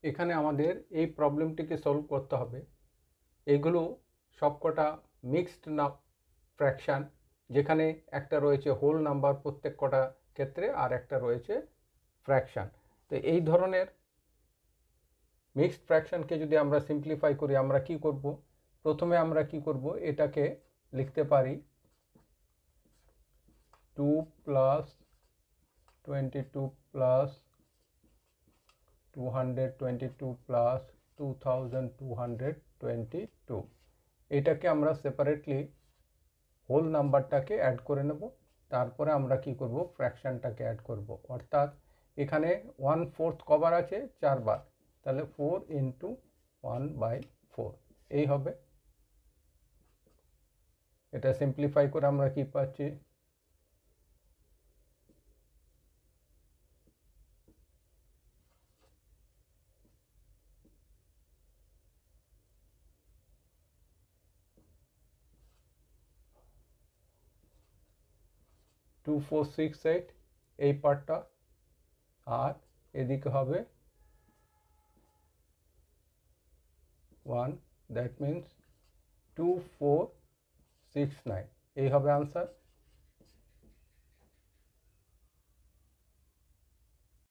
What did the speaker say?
এখানে আমাদের এই প্রবলেমটিকে সলভ করতে হবে। এগুলো সবকটা মিক্সড না ফ্র্যাকশান, যেখানে একটা রয়েছে হোল নাম্বার প্রত্যেক কটা ক্ষেত্রে আর একটা রয়েছে ফ্র্যাকশান। তো এই ধরনের মিক্সড ফ্র্যাকশানকে যদি আমরা সিম্পলিফাই করি আমরা কি করব? প্রথমে আমরা কি করব, এটাকে লিখতে পারি 2 প্লাস 22 প্লাস 222 প্লাস 2222। এটাকে আমরা সেপারেটলি হোল নাম্বারটাকে অ্যাড করে নেব, তারপরে আমরা কি করব, ফ্র্যাকশানটাকে অ্যাড করব। অর্থাৎ এখানে 1/4 কবার আছে? 4 বার, তাহলে 4 ইন্টু 1/4 এই হবে। এটা সিম্পলিফাই করে আমরা কি পাচ্ছি? 2468 এই পার্টটা, আর এদিকে হবে 1, দ্যাট মিন্স 2469 এই হবে আনসার।